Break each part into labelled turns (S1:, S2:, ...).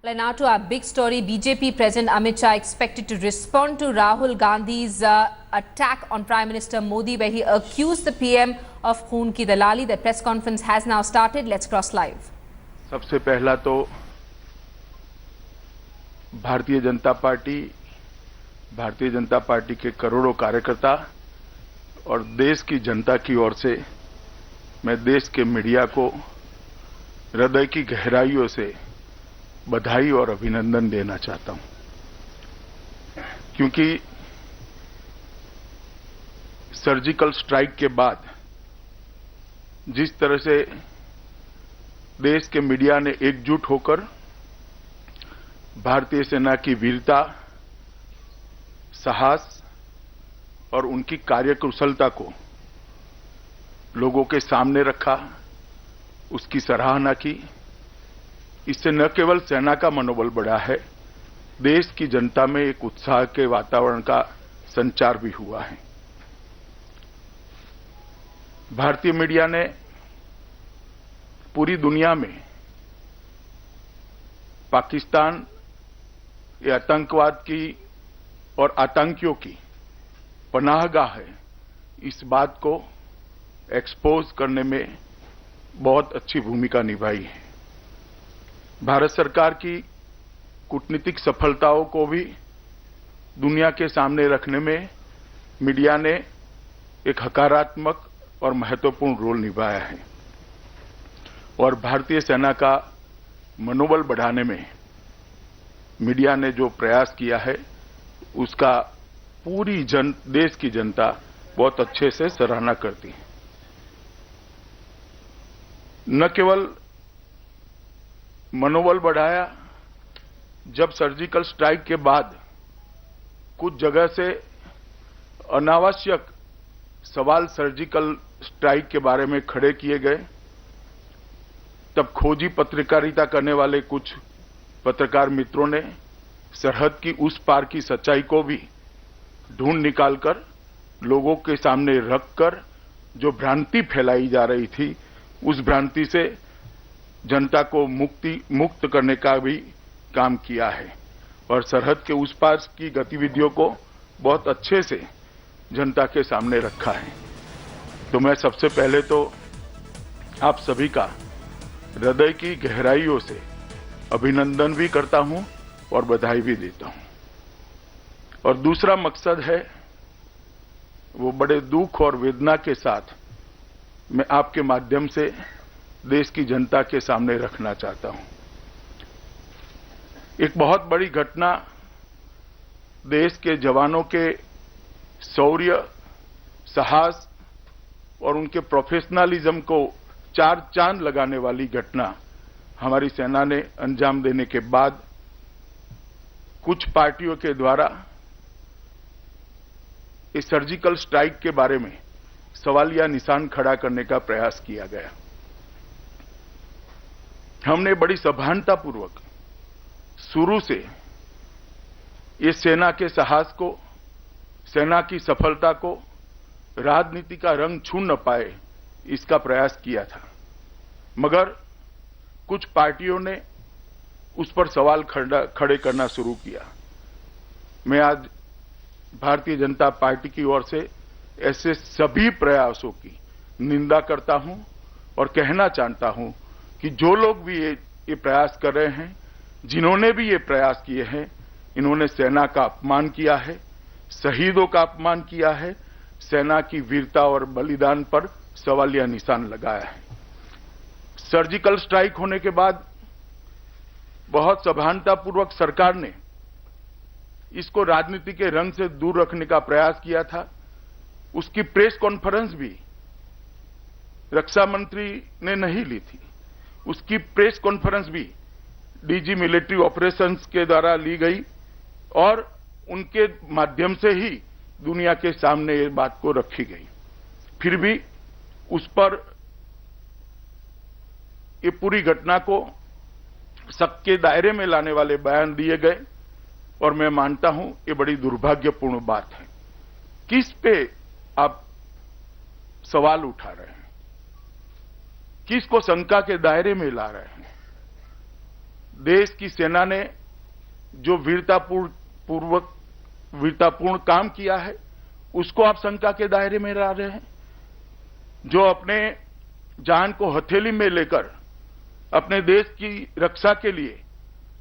S1: And now to our big story, BJP President Amit Shah expected to respond to Rahul Gandhi's attack on Prime Minister Modi, where he accused the PM of Khoon ki dalali. The press conference has now started. Let's cross live.
S2: सबसे पहला तो Bharatiya Janata party के करोड़ों कार्यकर्ता और देश की जनता की ओर से मैं देश के मीडिया को हृदय की गहराइयों से बधाई और अभिनंदन देना चाहता हूं, क्योंकि सर्जिकल स्ट्राइक के बाद जिस तरह से देश के मीडिया ने एकजुट होकर भारतीय सेना की वीरता, साहस और उनकी कार्यकुशलता को लोगों के सामने रखा, उसकी सराहना की, इससे न केवल सेना का मनोबल बढ़ा है, देश की जनता में एक उत्साह के वातावरण का संचार भी हुआ है। भारतीय मीडिया ने पूरी दुनिया में पाकिस्तान ये आतंकवाद की और आतंकियों की पनाहगाह है, इस बात को एक्सपोज करने में बहुत अच्छी भूमिका निभाई है। भारत सरकार की कूटनीतिक सफलताओं को भी दुनिया के सामने रखने में मीडिया ने एक सकारात्मक और महत्वपूर्ण रोल निभाया है और भारतीय सेना का मनोबल बढ़ाने में मीडिया ने जो प्रयास किया है उसका पूरी देश की जनता बहुत अच्छे से सराहना करती है। न केवल मनोबल बढ़ाया, जब सर्जिकल स्ट्राइक के बाद कुछ जगह से अनावश्यक सवाल सर्जिकल स्ट्राइक के बारे में खड़े किए गए, तब खोजी पत्रकारिता करने वाले कुछ पत्रकार मित्रों ने सरहद की उस पार की सच्चाई को भी ढूंढ निकालकर लोगों के सामने रखकर जो भ्रांति फैलाई जा रही थी, उस भ्रांति से जनता को मुक्त करने का भी काम किया है और सरहद के उस पार की गतिविधियों को बहुत अच्छे से जनता के सामने रखा है। तो मैं सबसे पहले तो आप सभी का हृदय की गहराइयों से अभिनंदन भी करता हूं और बधाई भी देता हूं। और दूसरा मकसद है, वो बड़े दुख और वेदना के साथ मैं आपके माध्यम से देश की जनता के सामने रखना चाहता हूं। एक बहुत बड़ी घटना देश के जवानों के शौर्य, साहस और उनके प्रोफेशनलिज्म को चार चांद लगाने वाली घटना हमारी सेना ने अंजाम देने के बाद कुछ पार्टियों के द्वारा इस सर्जिकल स्ट्राइक के बारे में सवालिया निशान खड़ा करने का प्रयास किया गया। हमने बड़ी सभानतापूर्वक शुरू से ये सेना के साहस को, सेना की सफलता को राजनीति का रंग छू न पाए, इसका प्रयास किया था, मगर कुछ पार्टियों ने उस पर सवाल खड़े करना शुरू किया। मैं आज भारतीय जनता पार्टी की ओर से ऐसे सभी प्रयासों की निंदा करता हूं और कहना चाहता हूं कि जो लोग भी ये प्रयास कर रहे हैं, जिन्होंने भी ये प्रयास किए हैं, इन्होंने सेना का अपमान किया है, शहीदों का अपमान किया है, सेना की वीरता और बलिदान पर सवालिया निशान लगाया है। सर्जिकल स्ट्राइक होने के बाद बहुत सभानतापूर्वक सरकार ने इसको राजनीति के रंग से दूर रखने का प्रयास किया था। उसकी प्रेस कॉन्फ्रेंस भी रक्षा मंत्री ने नहीं ली थी, उसकी प्रेस कॉन्फ्रेंस भी डीजी मिलिट्री ऑपरेशंस के द्वारा ली गई और उनके माध्यम से ही दुनिया के सामने ये बात को रखी गई। फिर भी उस पर ये पूरी घटना को सबके दायरे में लाने वाले बयान दिए गए और मैं मानता हूं ये बड़ी दुर्भाग्यपूर्ण बात है। किस पे आप सवाल उठा रहे हैं, किसको शंका के दायरे में ला रहे हैं? देश की सेना ने जो वीरतापूर्ण काम किया है उसको आप शंका के दायरे में ला रहे हैं। जो अपने जान को हथेली में लेकर अपने देश की रक्षा के लिए,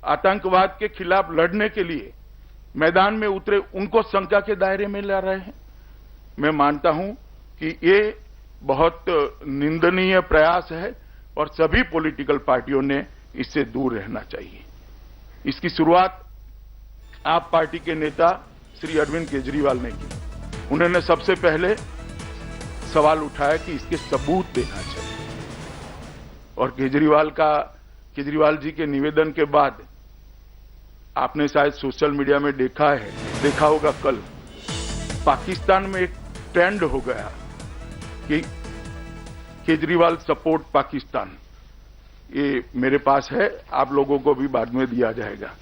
S2: आतंकवाद के खिलाफ लड़ने के लिए मैदान में उतरे, उनको शंका के दायरे में ला रहे हैं। मैं मानता हूं कि ये बहुत निंदनीय प्रयास है और सभी पॉलिटिकल पार्टियों ने इससे दूर रहना चाहिए। इसकी शुरुआत आप पार्टी के नेता श्री अरविंद केजरीवाल ने की। उन्होंने सबसे पहले सवाल उठाया कि इसके सबूत देना चाहिए और केजरीवाल जी के निवेदन के बाद आपने शायद सोशल मीडिया में देखा होगा, कल पाकिस्तान में एक ट्रेंड हो गया कि केजरीवाल सपोर्ट पाकिस्तान। ये मेरे पास है, आप लोगों को भी बाद में दिया जाएगा।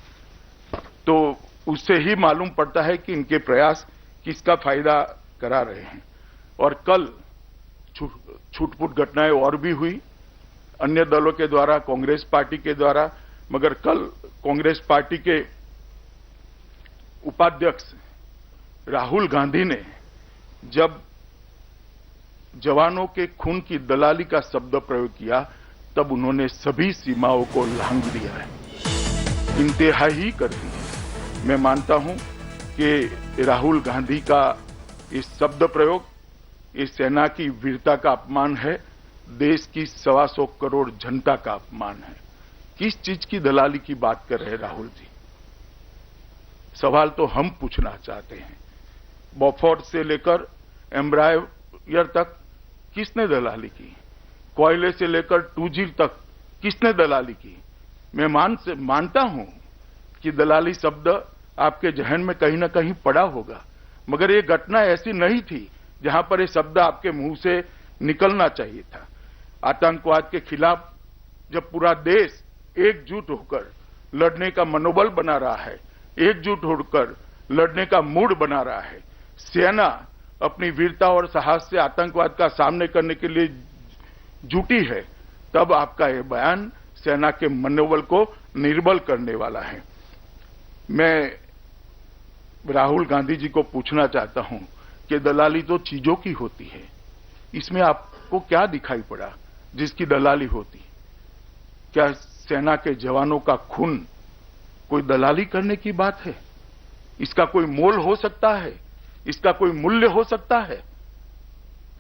S2: तो उससे ही मालूम पड़ता है कि इनके प्रयास किसका फायदा करा रहे हैं। और कल छूटपुट घटनाएं और भी हुई अन्य दलों के द्वारा, कांग्रेस पार्टी के द्वारा, मगर कल कांग्रेस पार्टी के उपाध्यक्ष राहुल गांधी ने जब जवानों के खून की दलाली का शब्द प्रयोग किया तब उन्होंने सभी सीमाओं को लांघ दिया है, इंतहाई कर दी है। मैं मानता हूं कि राहुल गांधी का इस शब्द प्रयोग इस सेना की वीरता का अपमान है, देश की 125 करोड़ जनता का अपमान है। किस चीज की दलाली की बात कर रहे हैं राहुल जी? सवाल तो हम पूछना चाहते हैं। बॉफोर्स से लेकर एम्ब्रायर तक किसने दलाली की? कोयले से लेकर 2G तक किसने दलाली की? मैं मानता हूं कि दलाली शब्द आपके जहन में कहीं ना कहीं पड़ा होगा, मगर ये घटना ऐसी नहीं थी जहां पर ये शब्द आपके मुंह से निकलना चाहिए था। आतंकवाद के खिलाफ जब पूरा देश एकजुट होकर लड़ने का मनोबल बना रहा है, एकजुट होकर लड़ने का मूड बना रहा है, सेना अपनी वीरता और साहस से आतंकवाद का सामना करने के लिए जुटी है, तब आपका यह बयान सेना के मनोबल को निर्बल करने वाला है। मैं राहुल गांधी जी को पूछना चाहता हूं कि दलाली तो चीजों की होती है, इसमें आपको क्या दिखाई पड़ा जिसकी दलाली होती? क्या सेना के जवानों का खून कोई दलाली करने की बात है? इसका कोई मोल हो सकता है? इसका कोई मूल्य हो सकता है?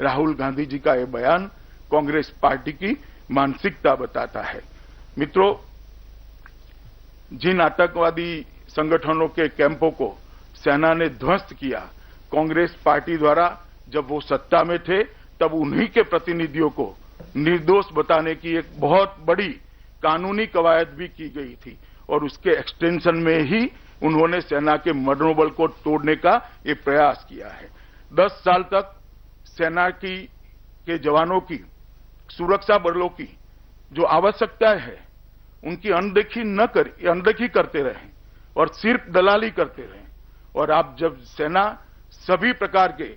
S2: राहुल गांधी जी का यह बयान कांग्रेस पार्टी की मानसिकता बताता है। मित्रों, जिन आतंकवादी संगठनों के कैंपों को सेना ने ध्वस्त किया, कांग्रेस पार्टी द्वारा जब वो सत्ता में थे तब उन्हीं के प्रतिनिधियों को निर्दोष बताने की एक बहुत बड़ी कानूनी कवायद भी की गई थी और उसके एक्सटेंशन में ही उन्होंने सेना के मनोबल को तोड़ने का ये प्रयास किया है। 10 साल तक सेना के जवानों की, सुरक्षा बलों की जो आवश्यकता है उनकी अनदेखी करते रहे और सिर्फ दलाली करते रहे। और आप जब सेना सभी प्रकार के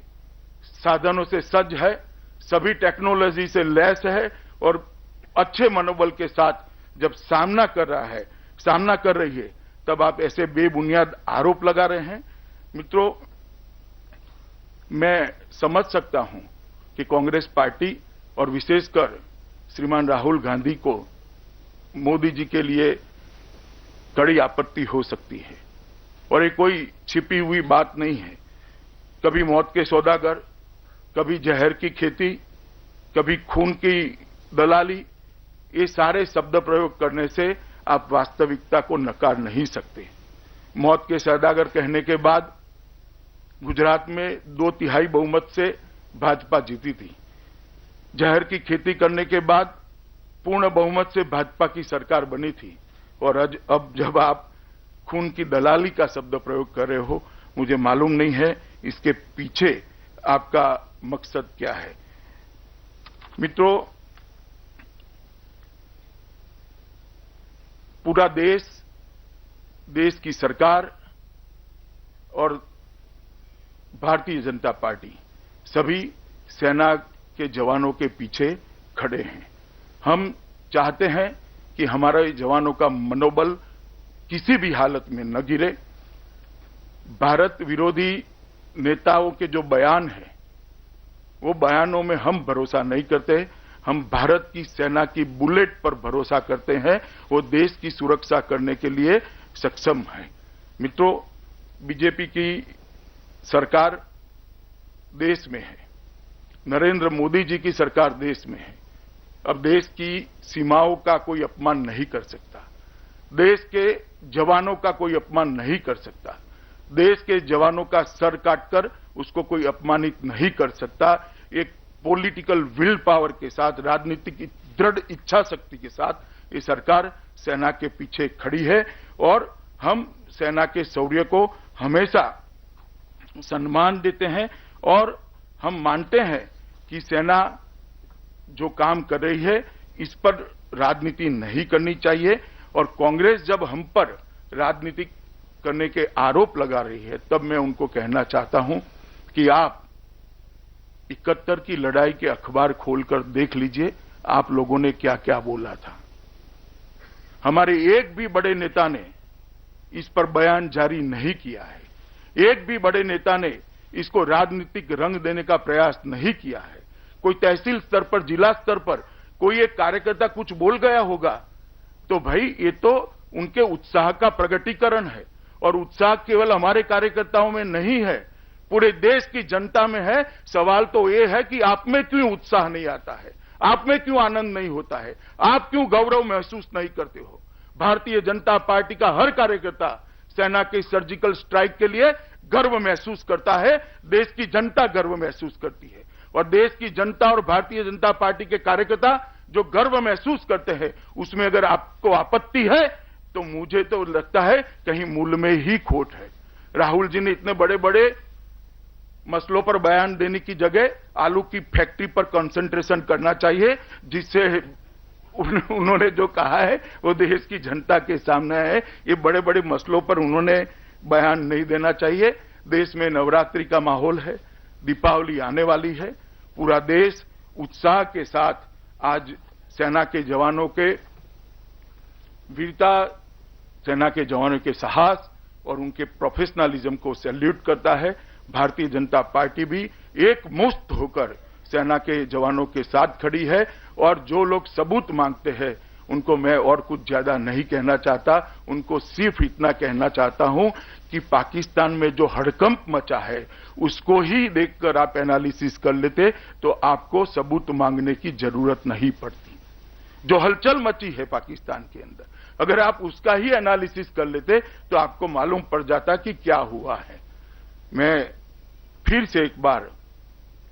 S2: साधनों से सज्ज है, सभी टेक्नोलॉजी से लैस है और अच्छे मनोबल के साथ जब सामना कर रही है, तब आप ऐसे बेबुनियाद आरोप लगा रहे हैं। मित्रों, मैं समझ सकता हूं कि कांग्रेस पार्टी और विशेषकर श्रीमान राहुल गांधी को मोदी जी के लिए कड़ी आपत्ति हो सकती है और ये कोई छिपी हुई बात नहीं है। कभी मौत के सौदागर, कभी जहर की खेती, कभी खून की दलाली, ये सारे शब्द प्रयोग करने से आप वास्तविकता को नकार नहीं सकते। मौत के सौदागर कहने के बाद गुजरात में 2/3 बहुमत से भाजपा जीती थी। जहर की खेती करने के बाद पूर्ण बहुमत से भाजपा की सरकार बनी थी और अब जब आप खून की दलाली का शब्द प्रयोग कर रहे हो, मुझे मालूम नहीं है इसके पीछे आपका मकसद क्या है। मित्रों, पूरा देश की सरकार और भारतीय जनता पार्टी सभी सेना के जवानों के पीछे खड़े हैं। हम चाहते हैं कि हमारे जवानों का मनोबल किसी भी हालत में न गिरे। भारत विरोधी नेताओं के जो बयान हैं, वो बयानों में हम भरोसा नहीं करते। हम भारत की सेना की बुलेट पर भरोसा करते हैं। वो देश की सुरक्षा करने के लिए सक्षम है। मित्रों, बीजेपी की सरकार देश में है, नरेंद्र मोदी जी की सरकार देश में है। अब देश की सीमाओं का कोई अपमान नहीं कर सकता, देश के जवानों का कोई अपमान नहीं कर सकता, देश के जवानों का सर काटकर उसको कोई अपमानित नहीं कर सकता। एक पॉलिटिकल विल पावर के साथ, राजनीतिक दृढ़ इच्छा शक्ति के साथ ये सरकार सेना के पीछे खड़ी है और हम सेना के शौर्य को हमेशा सम्मान देते हैं और हम मानते हैं कि सेना जो काम कर रही है इस पर राजनीति नहीं करनी चाहिए। और कांग्रेस जब हम पर राजनीति करने के आरोप लगा रही है, तब मैं उनको कहना चाहता हूं कि आप 71 की लड़ाई के अखबार खोलकर देख लीजिए, आप लोगों ने क्या क्या बोला था। हमारे एक भी बड़े नेता ने इस पर बयान जारी नहीं किया है। एक भी बड़े नेता ने इसको राजनीतिक रंग देने का प्रयास नहीं किया है। कोई तहसील स्तर पर, जिला स्तर पर कोई एक कार्यकर्ता कुछ बोल गया होगा तो भाई ये तो उनके उत्साह का प्रकटीकरण है। और उत्साह केवल हमारे कार्यकर्ताओं में नहीं है, पूरे देश की जनता में है। सवाल तो ये है कि आप में क्यों उत्साह नहीं आता है, आप में क्यों आनंद नहीं होता है, आप क्यों गौरव महसूस नहीं करते हो। भारतीय जनता पार्टी का हर कार्यकर्ता सेना के सर्जिकल स्ट्राइक के लिए गर्व महसूस करता है, देश की जनता गर्व महसूस करती है। और देश की जनता और भारतीय जनता पार्टी के कार्यकर्ता जो गर्व महसूस करते हैं, उसमें अगर आपको आपत्ति है तो मुझे तो लगता है कहीं मूल में ही खोट है। राहुल जी ने इतने बड़े बड़े मसलों पर बयान देने की जगह आलू की फैक्ट्री पर कंसंट्रेशन करना चाहिए, जिससे उन्होंने जो कहा है वो देश की जनता के सामने है। ये बड़े बड़े मसलों पर उन्होंने बयान नहीं देना चाहिए। देश में नवरात्रि का माहौल है, दीपावली आने वाली है, पूरा देश उत्साह के साथ आज सेना के जवानों के वीरता, सेना के जवानों के साहस और उनके प्रोफेशनलिज्म को सैल्यूट करता है। भारतीय जनता पार्टी भी एकमुश्त होकर सेना के जवानों के साथ खड़ी है। और जो लोग सबूत मांगते हैं उनको मैं और कुछ ज्यादा नहीं कहना चाहता, उनको सिर्फ इतना कहना चाहता हूं कि पाकिस्तान में जो हड़कंप मचा है उसको ही देखकर आप एनालिसिस कर लेते तो आपको सबूत मांगने की जरूरत नहीं पड़ती। जो हलचल मची है पाकिस्तान के अंदर, अगर आप उसका ही एनालिसिस कर लेते तो आपको मालूम पड़ जाता कि क्या हुआ है। मैं फिर से एक बार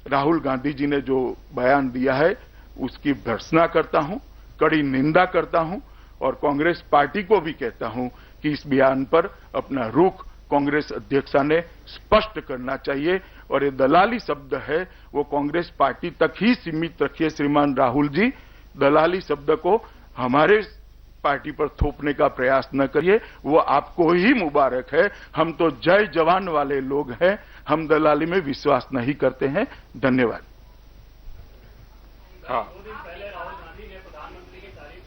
S2: राहुल गांधी जी ने जो बयान दिया है उसकी भर्त्सना करता हूं, कड़ी निंदा करता हूं और कांग्रेस पार्टी को भी कहता हूं कि इस बयान पर अपना रुख कांग्रेस अध्यक्षा ने स्पष्ट करना चाहिए। और ये दलाली शब्द है वो कांग्रेस पार्टी तक ही सीमित रखिए श्रीमान राहुल जी। दलाली शब्द को हमारे पार्टी पर थोपने का प्रयास न करिए, वो आपको ही मुबारक है। हम तो जय जवान वाले लोग हैं, हम दलाली में विश्वास नहीं करते हैं। धन्यवाद। हाँ,
S3: 2 दिन पहले राहुल गांधी ने प्रधानमंत्री की तारीफ,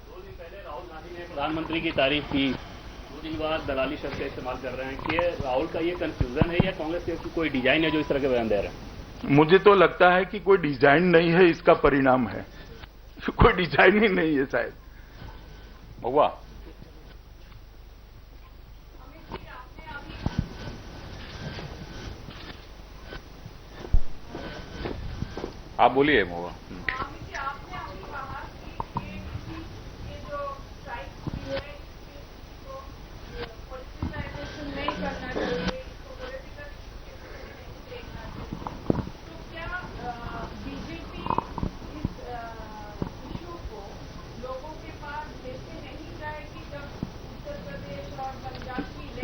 S3: दो दिन पहले राहुल गांधी ने प्रधानमंत्री की तारीफ की, 2 दिन बाद दलाली शब्द का इस्तेमाल कर रहे हैं कि राहुल का ये कंफ्यूजन है या कांग्रेस की कोई डिजाइन है जो इस तरह के बयान दे रहे हैं?
S2: मुझे तो लगता है कि कोई डिजाइन नहीं है, इसका परिणाम है। कोई डिजाइन ही नहीं है शायद।
S4: महुआ, आप बोलिए महुआ।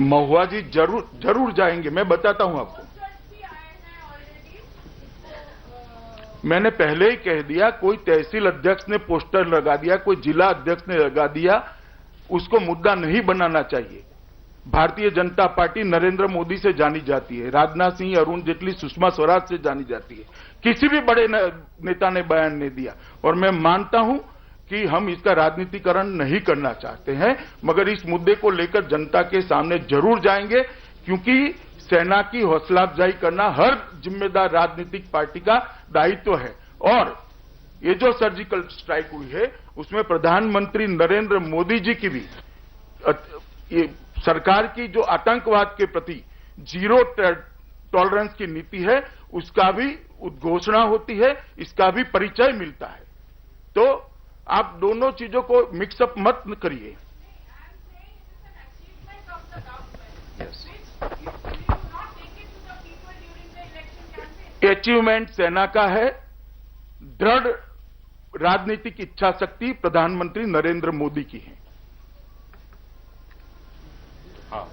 S2: महुआ जी जरूर जाएंगे, मैं बताता हूं आपको। मैंने पहले ही कह दिया, कोई तहसील अध्यक्ष ने पोस्टर लगा दिया, कोई जिला अध्यक्ष ने लगा दिया, उसको मुद्दा नहीं बनाना चाहिए। भारतीय जनता पार्टी नरेंद्र मोदी से जानी जाती है, राजनाथ सिंह, अरुण जेटली, सुषमा स्वराज से जानी जाती है। किसी भी बड़े नेता ने बयान नहीं दिया। और मैं मानता हूं कि हम इसका राजनीतिकरण नहीं करना चाहते हैं, मगर इस मुद्दे को लेकर जनता के सामने जरूर जाएंगे, क्योंकि सेना की हौसला अफजाई करना हर जिम्मेदार राजनीतिक पार्टी का दायित्व है। और ये जो सर्जिकल स्ट्राइक हुई है उसमें प्रधानमंत्री नरेंद्र मोदी जी की भी ये सरकार की जो आतंकवाद के प्रति जीरो टॉलरेंस की नीति है उसका भी उद्घोषणा होती है, इसका भी परिचय मिलता है। तो आप दोनों चीजों को मिक्सअप मत करिए। अचीवमेंट सेना का है, दृढ़ राजनीतिक इच्छा शक्ति प्रधानमंत्री नरेंद्र मोदी की है।
S4: हाँ,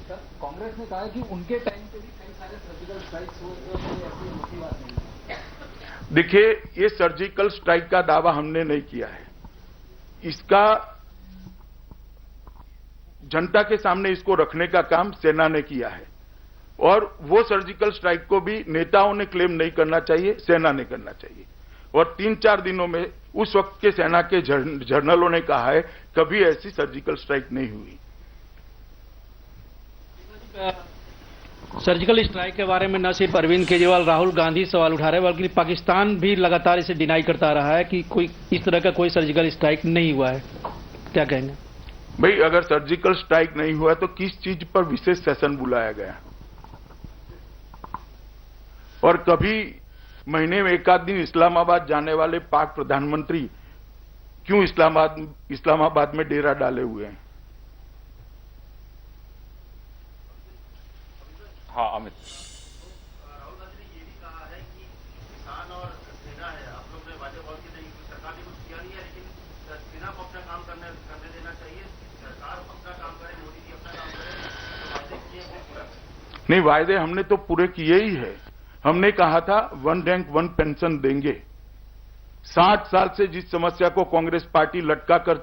S5: सर, कांग्रेस ने कहा है कि उनके टाइम पे भी कई सारे सर्जिकल स्ट्राइक्स हुए थे, कोई ऐसी मोटी बात नहीं है।
S2: देखिए, ये सर्जिकल स्ट्राइक का दावा हमने नहीं किया है। इसका जनता के सामने इसको रखने का काम सेना ने किया है, और वो सर्जिकल स्ट्राइक को भी नेताओं ने क्लेम नहीं करना चाहिए, सेना ने करना चाहिए। और 3-4 दिनों में उस वक्त के सेना के जनरलों ने कहा है कभी ऐसी सर्जिकल स्ट्राइक नहीं हुई।
S6: सर्जिकल स्ट्राइक के बारे में न सिर्फ अरविंद केजरीवाल, राहुल गांधी सवाल उठा रहे हैं, बल्कि पाकिस्तान भी लगातार इसे डिनाई करता रहा है कि कोई इस तरह का कोई सर्जिकल स्ट्राइक नहीं हुआ है। क्या कहेंगे
S2: भाई? अगर सर्जिकल स्ट्राइक नहीं हुआ तो किस चीज पर विशेष सेशन बुलाया गया? और कभी महीने में एक आध दिन इस्लामाबाद जाने वाले पाक प्रधानमंत्री क्यों इस्लामाबाद में डेरा डाले हुए हैं?
S4: हाँ अमित।
S7: राहुल गांधी ने ये भी कहा है कि किसान और सेना है, आप लोग ने वादे बहुत की नहीं, सरकार ने कुछ किया नहीं है, लेकिन सेना को अपना काम करने देना चाहिए, सरकार अपना काम करे, मोदी जी अपना काम करे, तो वादे किए वो पूरा करें।
S2: नहीं, वायदे हमने तो पूरे किए ही है। हमने कहा था 1 रैंक 1 पेंशन देंगे। 60 साल से जिस समस्या को कांग्रेस पार्टी लटका कर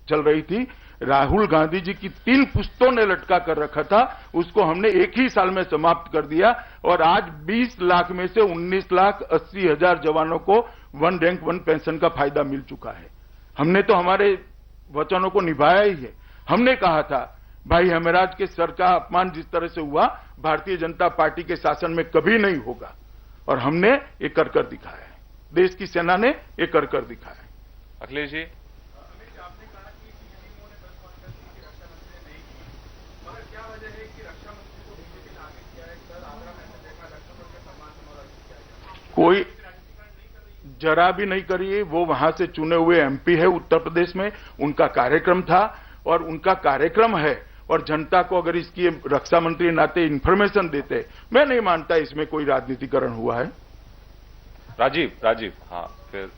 S2: चल रही थी, राहुल गांधी जी की 3 पुश्तों ने लटका कर रखा था, उसको हमने एक ही साल में समाप्त कर दिया। और आज 20 लाख में से 19,80,000 जवानों को 1 रैंक 1 पेंशन का फायदा मिल चुका है। हमने तो हमारे वचनों को निभाया ही है। हमने कहा था भाई हेमराज के सर का अपमान जिस तरह से हुआ भारतीय जनता पार्टी के शासन में कभी नहीं होगा, और हमने ये कर दिखाया है। देश की सेना ने ये कर दिखाया है।
S4: अखिलेश जी,
S2: कोई जरा भी नहीं करी। वो वहां से चुने हुए एमपी है उत्तर प्रदेश में, उनका कार्यक्रम था और उनका कार्यक्रम है। और जनता को अगर इसकी रक्षा मंत्री नाते इंफॉर्मेशन देते, मैं नहीं मानता इसमें कोई राजनीतिकरण हुआ है।
S4: राजीव हाँ फिर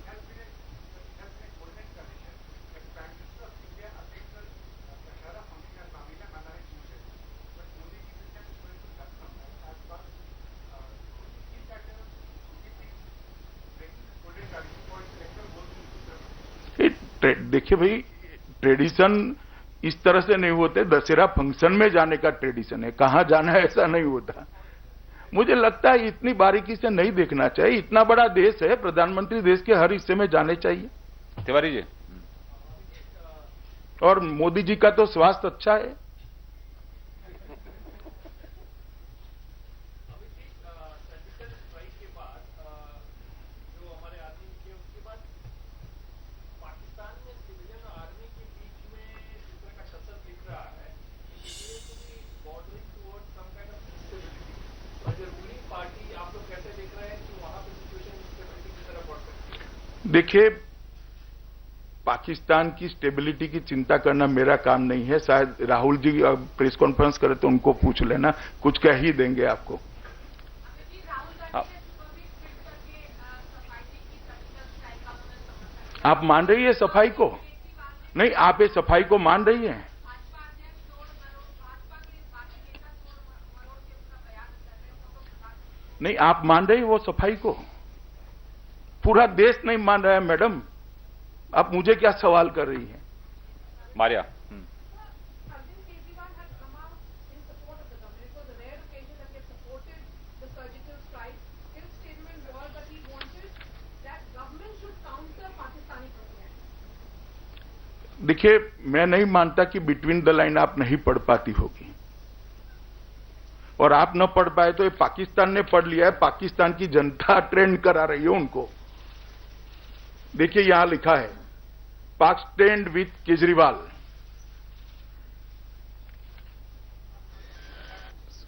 S2: देखिए भाई, ट्रेडिशन इस तरह से नहीं होते। दशहरा फंक्शन में जाने का ट्रेडिशन है, कहां जाना है ऐसा नहीं होता। मुझे लगता है इतनी बारीकी से नहीं देखना चाहिए। इतना बड़ा देश है, प्रधानमंत्री देश के हर हिस्से में जाने चाहिए।
S4: तिवारी जी,
S2: और मोदी जी का तो स्वास्थ्य अच्छा है। देखिए, पाकिस्तान की स्टेबिलिटी की चिंता करना मेरा काम नहीं है। शायद राहुल जी प्रेस कॉन्फ्रेंस करे तो उनको पूछ लेना, कुछ कह ही देंगे आपको। आप मान रही है सफाई को? नहीं, आप ये सफाई को मान रही हैं? नहीं, आप मान रही वो सफाई को? पूरा देश नहीं मान रहा है मैडम। आप मुझे क्या सवाल कर रही हैं?
S4: मारिया।
S2: देखिए, मैं नहीं मानता कि बिटवीन द लाइन आप नहीं पढ़ पाती होगी, और आप न पढ़ पाए तो ये पाकिस्तान ने पढ़ लिया है, पाकिस्तान की जनता ट्रेंड करा रही है उनको। देखिए यहां लिखा है, पाक स्टैंड विथ केजरीवाल।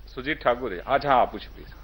S4: सुजीत ठाकुर है। अच्छा हाँ, पूछिए प्लीज।